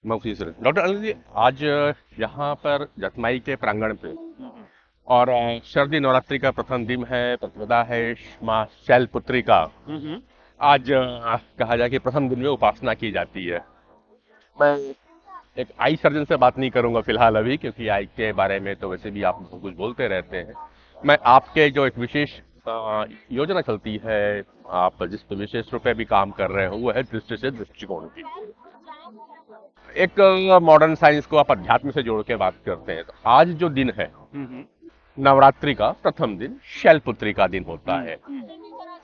मैं उसी से डॉक्टर अनिल जी, आज यहाँ पर जतमाई के प्रांगण पे और शारदीय नवरात्रि का प्रथम दिन है, प्रतिपदा है माँ शैलपुत्री का। हम्म। आज कहा जाए कि प्रथम दिन में उपासना की जाती है। मैं एक आई सर्जन से बात नहीं करूंगा फिलहाल अभी, क्योंकि आई के बारे में तो वैसे भी आप कुछ बोलते रहते हैं। मैं आपके जो एक विशेष योजना चलती है, आप जिस पे विशेष रूप से भी काम कर रहे हो, वो है दृष्टि से दृष्टिकोण की। एक मॉडर्न साइंस को आप अध्यात्म से जोड़ के बात करते हैं, तो आज जो दिन है हम्म। नवरात्रि का प्रथम दिन शैलपुत्री का दिन होता है। हम्म।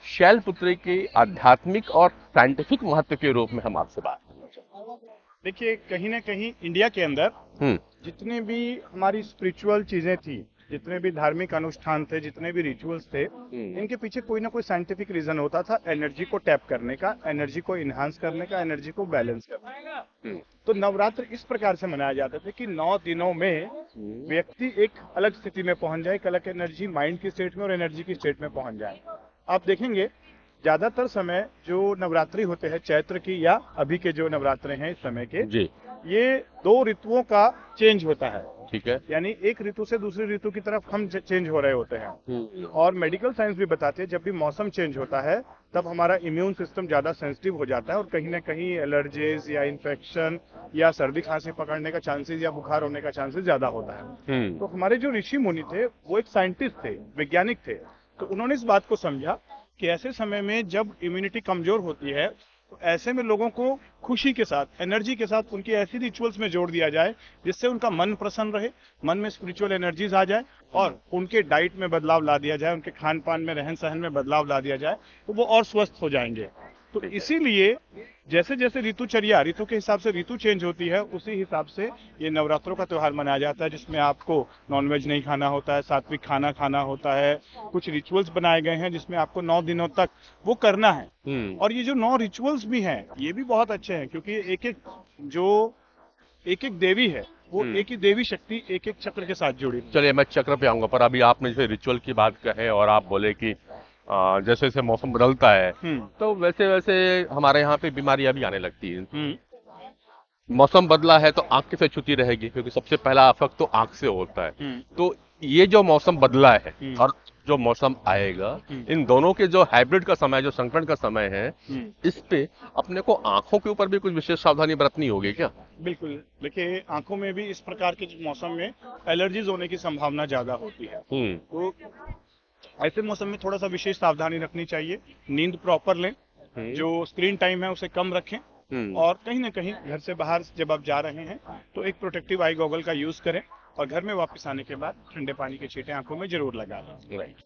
शैलपुत्री के आध्यात्मिक और साइंटिफिक महत्व के रूप में हम आपसे बात करना चाहते देखिए, कहीं ना कहीं इंडिया के अंदर हैं। जितने भी हमारी स्पिरिचुअल चीजें थी, जितने भी धार्मिक अनुष्ठान थे, जितने भी रिचुअल्स थे, हम्म। इनके पीछे कोई ना कोई साइंटिफिक रीजन होता था, एनर्जी को टैप करने का, एनर्जी को इन्हांस करने का, एनर्जी को बैलेंस करने का। हम्म। तो नवरात्र इस प्रकार से मनाया जाता था कि 9 दिनों में व्यक्ति एक अलग स्थिति में पहुंच जाए, एक अलग एनर्जी माइंड की स्टेट में और एनर्जी की स्टेट में पहुंच जाए। आप देखेंगे ज्यादातर समय जो नवरात्रि होते हैं चैत्र की या अभी के जो नवरात्रे हैं इस समय के, जी। ये 2 ऋतुओं का चेंज होता है। ठीक है। यानी एक ऋतु से दूसरी ऋतु की तरफ हम चेंज हो रहे होते हैं। हम्म। और मेडिकल साइंस भी बताते हैं जब भी मौसम चेंज होता है तब हमारा इम्यून सिस्टम ज्यादा सेंसिटिव हो जाता है और कहीं ना कहीं एलर्जीज या इन्फेक्शन या सर्दी खांसी पकड़ने का चांसेस या बुखार होने का चांसेस ज्यादा होता है। तो हमारे जो ऋषि मुनि थे वो एक साइंटिस्ट थे, वैज्ञानिक थे। तो उन्होंने इस बात को समझा कि ऐसे समय में जब इम्यूनिटी कमजोर होती है तो ऐसे में लोगों को खुशी के साथ, एनर्जी के साथ उनकी ऐसी रिचुअल्स में जोड़ दिया जाए जिससे उनका मन प्रसन्न रहे, मन में स्पिरिचुअल एनर्जीज आ जाए और उनके डाइट में बदलाव ला दिया जाए, उनके खान पान में, रहन सहन में बदलाव ला दिया जाए, तो वो और स्वस्थ हो जाएंगे। तो इसीलिए जैसे जैसे ऋतुचर्या, ऋतु के हिसाब से ऋतु चेंज होती है, उसी हिसाब से ये नवरात्रों का त्योहार मनाया जाता है, जिसमें आपको नॉनवेज नहीं खाना होता है, सात्विक खाना खाना होता है। कुछ रिचुअल्स बनाए गए हैं जिसमें आपको 9 दिनों तक वो करना है। हम्म। और ये जो 9 रिचुअल्स भी हैं ये भी बहुत अच्छे हैं, क्योंकि एक एक देवी है, वो हम्म। एक ही देवी शक्ति एक एक चक्र के साथ जुड़ी हुई चलिए, मैं चक्र पे आऊंगा, पर अभी आपने जो रिचुअल की बात कहे और आप बोले कि जैसे जैसे मौसम बदलता है, है। तो वैसे वैसे हमारे यहाँ पे बीमारियां भी आने लगती हैं। हम्म। मौसम बदला है तो आंख किसे छूती रहेगी, क्योंकि सबसे पहला अफेक्ट तो आंख से होता है। हम्म। तो ये जो मौसम बदला है हम्म। और जो मौसम आएगा, हम्म। इन दोनों के जो हाइब्रिड का समय, जो संकट का समय है, हम्म। इस पे अपने को आंखों के ऊपर भी कुछ विशेष सावधानी बरतनी होगी क्या? बिल्कुल। देखिए, आंखों में भी इस प्रकार के मौसम में एलर्जीज होने की संभावना ज्यादा होती है। हम्म। तो ऐसे मौसम में थोड़ा सा विशेष सावधानी रखनी चाहिए। नींद प्रॉपर लें, हम्म। जो स्क्रीन टाइम है उसे कम रखें, हम्म। और कहीं ना कहीं घर से बाहर जब आप जा रहे हैं तो एक प्रोटेक्टिव आई गॉगल का यूज करें, और घर में वापस आने के बाद ठंडे पानी के छींटे आंखों में जरूर लगा लें। राइट।